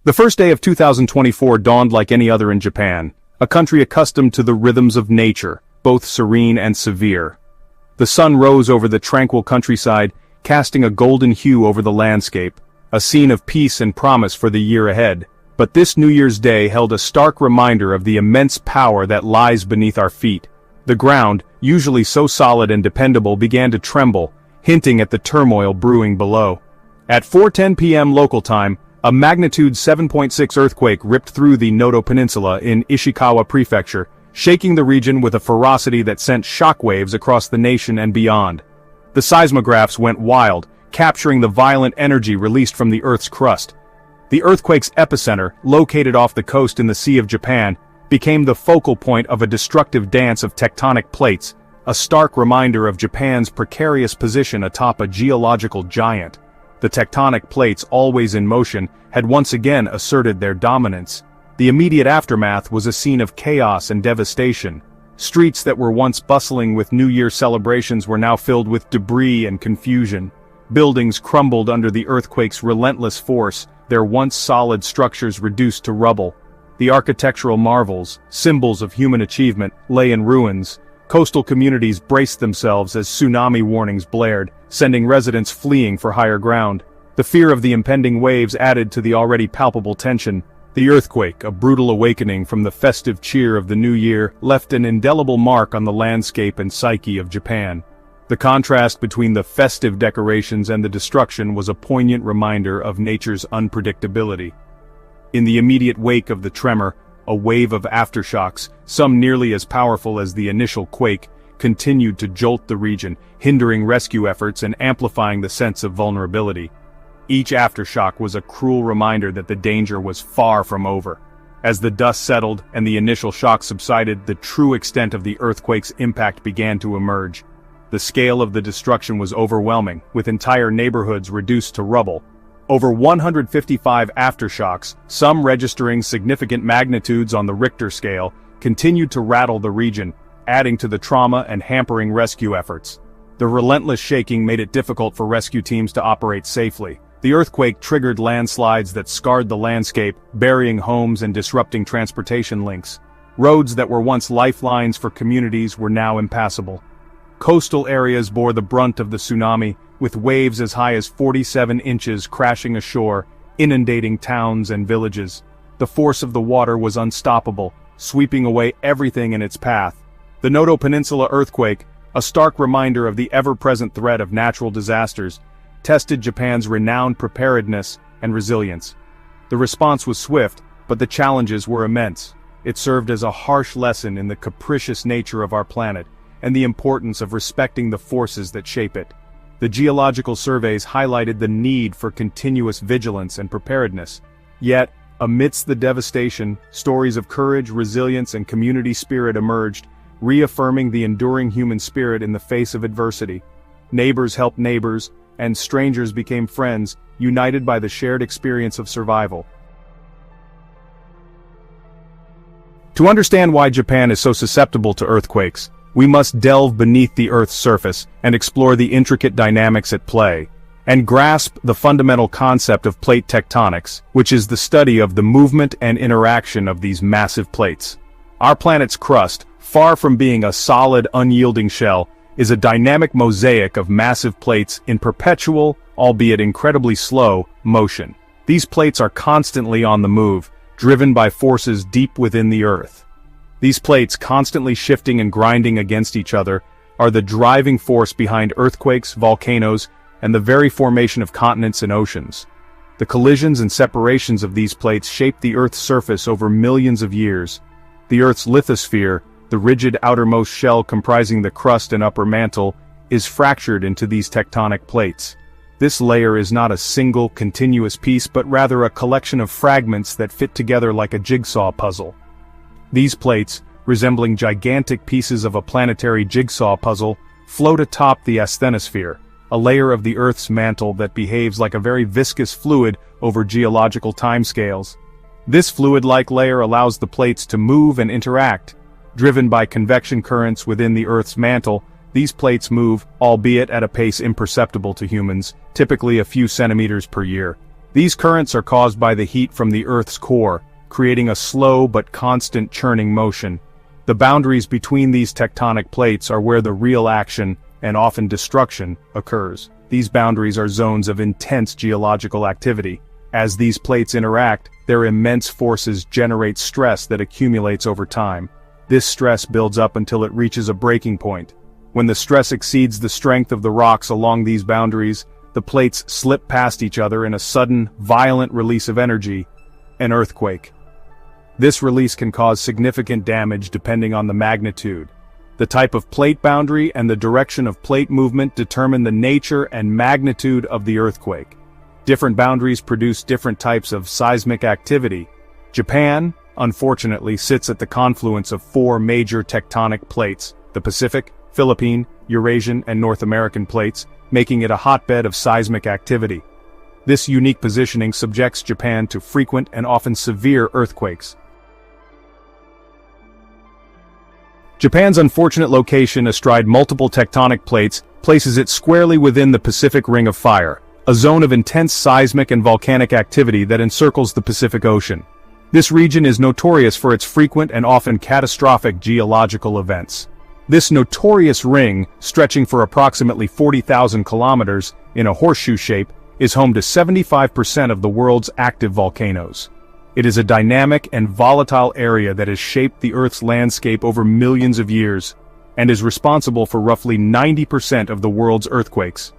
The first day of 2024 dawned like any other in Japan, a country accustomed to the rhythms of nature, both serene and severe. The sun rose over the tranquil countryside, casting a golden hue over the landscape, a scene of peace and promise for the year ahead. But this New Year's Day held a stark reminder of the immense power that lies beneath our feet. The ground, usually so solid and dependable, began to tremble, hinting at the turmoil brewing below. At 4:10 p.m. local time, a magnitude 7.6 earthquake ripped through the Noto Peninsula in Ishikawa Prefecture, shaking the region with a ferocity that sent shockwaves across the nation and beyond. The seismographs went wild, capturing the violent energy released from the Earth's crust. The earthquake's epicenter, located off the coast in the Sea of Japan, became the focal point of a destructive dance of tectonic plates, a stark reminder of Japan's precarious position atop a geological giant. The tectonic plates, always in motion, had once again asserted their dominance. The immediate aftermath was a scene of chaos and devastation. Streets that were once bustling with New Year celebrations were now filled with debris and confusion. Buildings crumbled under the earthquake's relentless force, their once solid structures reduced to rubble. The architectural marvels, symbols of human achievement, lay in ruins. Coastal communities braced themselves as tsunami warnings blared, sending residents fleeing for higher ground. The fear of the impending waves added to the already palpable tension. The earthquake, a brutal awakening from the festive cheer of the new year, left an indelible mark on the landscape and psyche of Japan. The contrast between the festive decorations and the destruction was a poignant reminder of nature's unpredictability. In the immediate wake of the tremor, a wave of aftershocks, some nearly as powerful as the initial quake, continued to jolt the region, hindering rescue efforts and amplifying the sense of vulnerability. Each aftershock was a cruel reminder that the danger was far from over. As the dust settled and the initial shock subsided, the true extent of the earthquake's impact began to emerge. The scale of the destruction was overwhelming, with entire neighborhoods reduced to rubble. Over 155 aftershocks, some registering significant magnitudes on the Richter scale, continued to rattle the region, adding to the trauma and hampering rescue efforts. The relentless shaking made it difficult for rescue teams to operate safely. The earthquake triggered landslides that scarred the landscape, burying homes and disrupting transportation links. Roads that were once lifelines for communities were now impassable. Coastal areas bore the brunt of the tsunami, with waves as high as 47 inches crashing ashore, inundating towns and villages. The force of the water was unstoppable, sweeping away everything in its path. The Noto Peninsula earthquake, a stark reminder of the ever-present threat of natural disasters, tested Japan's renowned preparedness and resilience. The response was swift, but the challenges were immense. It served as a harsh lesson in the capricious nature of our planet, and the importance of respecting the forces that shape it. The geological surveys highlighted the need for continuous vigilance and preparedness. Yet, amidst the devastation, stories of courage, resilience, and community spirit emerged, reaffirming the enduring human spirit in the face of adversity. Neighbors helped neighbors, and strangers became friends, united by the shared experience of survival. To understand why Japan is so susceptible to earthquakes, we must delve beneath the Earth's surface and explore the intricate dynamics at play, and grasp the fundamental concept of plate tectonics, which is the study of the movement and interaction of these massive plates. Our planet's crust, far from being a solid, unyielding shell, is a dynamic mosaic of massive plates in perpetual, albeit incredibly slow, motion. These plates are constantly on the move, driven by forces deep within the Earth. These plates, constantly shifting and grinding against each other, are the driving force behind earthquakes, volcanoes, and the very formation of continents and oceans. The collisions and separations of these plates shape the Earth's surface over millions of years. The Earth's lithosphere, the rigid outermost shell comprising the crust and upper mantle, is fractured into these tectonic plates. This layer is not a single, continuous piece but rather a collection of fragments that fit together like a jigsaw puzzle. These plates, resembling gigantic pieces of a planetary jigsaw puzzle, float atop the asthenosphere, a layer of the Earth's mantle that behaves like a very viscous fluid over geological timescales. This fluid-like layer allows the plates to move and interact. Driven by convection currents within the Earth's mantle, these plates move, albeit at a pace imperceptible to humans, typically a few centimeters per year. These currents are caused by the heat from the Earth's core, creating a slow but constant churning motion. The boundaries between these tectonic plates are where the real action, and often destruction, occurs. These boundaries are zones of intense geological activity. As these plates interact, their immense forces generate stress that accumulates over time. This stress builds up until it reaches a breaking point. When the stress exceeds the strength of the rocks along these boundaries, the plates slip past each other in a sudden, violent release of energy, an earthquake. This release can cause significant damage depending on the magnitude. The type of plate boundary and the direction of plate movement determine the nature and magnitude of the earthquake. Different boundaries produce different types of seismic activity. Japan, unfortunately, sits at the confluence of four major tectonic plates: the Pacific, Philippine, Eurasian, and North American plates, making it a hotbed of seismic activity. This unique positioning subjects Japan to frequent and often severe earthquakes. Japan's unfortunate location astride multiple tectonic plates places it squarely within the Pacific Ring of Fire, a zone of intense seismic and volcanic activity that encircles the Pacific Ocean. This region is notorious for its frequent and often catastrophic geological events. This notorious ring, stretching for approximately 40,000 kilometers in a horseshoe shape, is home to 75% of the world's active volcanoes. It is a dynamic and volatile area that has shaped the Earth's landscape over millions of years, and is responsible for roughly 90% of the world's earthquakes.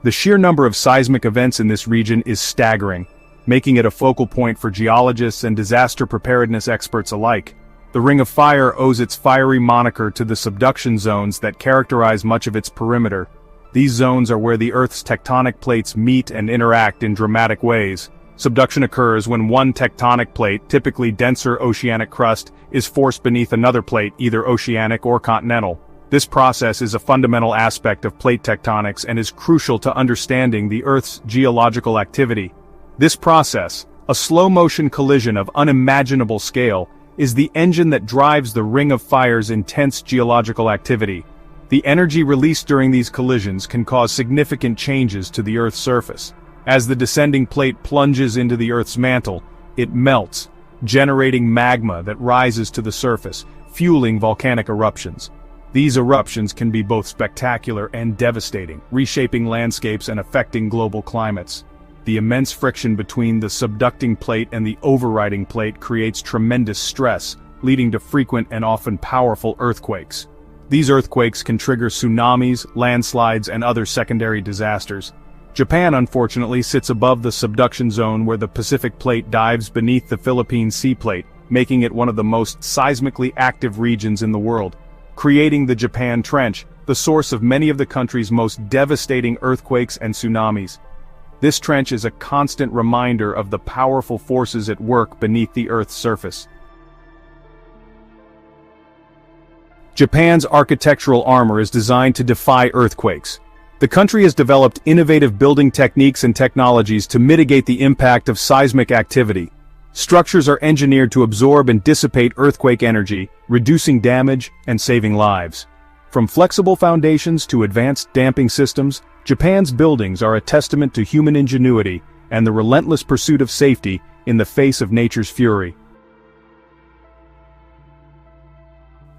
The sheer number of seismic events in this region is staggering, making it a focal point for geologists and disaster preparedness experts alike. The Ring of Fire owes its fiery moniker to the subduction zones that characterize much of its perimeter. These zones are where the Earth's tectonic plates meet and interact in dramatic ways. Subduction occurs when one tectonic plate, typically denser oceanic crust, is forced beneath another plate, either oceanic or continental. This process is a fundamental aspect of plate tectonics and is crucial to understanding the Earth's geological activity. This process, a slow-motion collision of unimaginable scale, is the engine that drives the Ring of Fire's intense geological activity. The energy released during these collisions can cause significant changes to the Earth's surface. As the descending plate plunges into the Earth's mantle, it melts, generating magma that rises to the surface, fueling volcanic eruptions. These eruptions can be both spectacular and devastating, reshaping landscapes and affecting global climates. The immense friction between the subducting plate and the overriding plate creates tremendous stress, leading to frequent and often powerful earthquakes. These earthquakes can trigger tsunamis, landslides, and other secondary disasters. Japan, unfortunately, sits above the subduction zone where the Pacific Plate dives beneath the Philippine Sea Plate, making it one of the most seismically active regions in the world, creating the Japan Trench, the source of many of the country's most devastating earthquakes and tsunamis. This trench is a constant reminder of the powerful forces at work beneath the Earth's surface. Japan's architectural armor is designed to defy earthquakes. The country has developed innovative building techniques and technologies to mitigate the impact of seismic activity. Structures are engineered to absorb and dissipate earthquake energy, reducing damage and saving lives. From flexible foundations to advanced damping systems, Japan's buildings are a testament to human ingenuity and the relentless pursuit of safety in the face of nature's fury.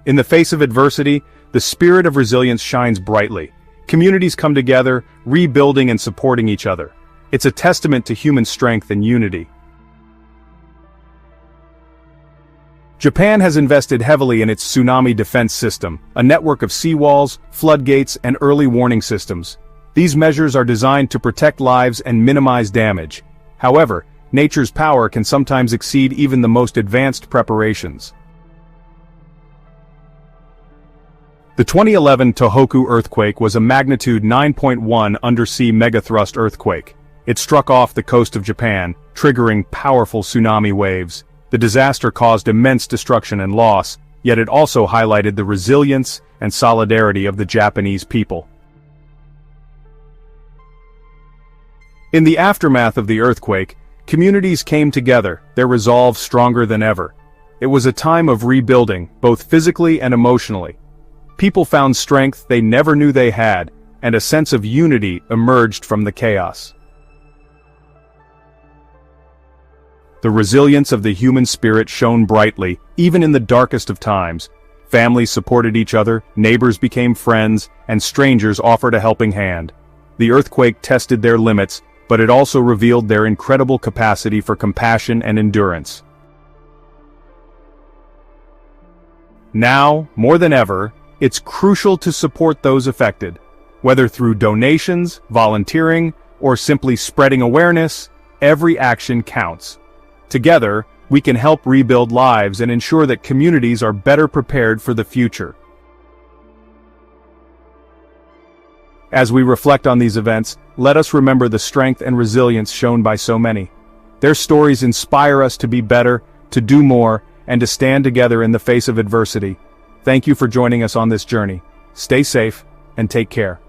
In the face of adversity, the spirit of resilience shines brightly. Communities come together, rebuilding and supporting each other. It's a testament to human strength and unity. Japan has invested heavily in its tsunami defense system, a network of seawalls, floodgates, and early warning systems. These measures are designed to protect lives and minimize damage. However, nature's power can sometimes exceed even the most advanced preparations. The 2011 Tohoku earthquake was a magnitude 9.1 undersea megathrust earthquake. It struck off the coast of Japan, triggering powerful tsunami waves. The disaster caused immense destruction and loss, yet it also highlighted the resilience and solidarity of the Japanese people. In the aftermath of the earthquake, communities came together, their resolve stronger than ever. It was a time of rebuilding, both physically and emotionally. People found strength they never knew they had, and a sense of unity emerged from the chaos. The resilience of the human spirit shone brightly, even in the darkest of times. Families supported each other, neighbors became friends, and strangers offered a helping hand. The earthquake tested their limits, but it also revealed their incredible capacity for compassion and endurance. Now, more than ever, it's crucial to support those affected. Whether through donations, volunteering, or simply spreading awareness, every action counts. Together, we can help rebuild lives and ensure that communities are better prepared for the future. As we reflect on these events, let us remember the strength and resilience shown by so many. Their stories inspire us to be better, to do more, and to stand together in the face of adversity. Thank you for joining us on this journey. Stay safe, and take care.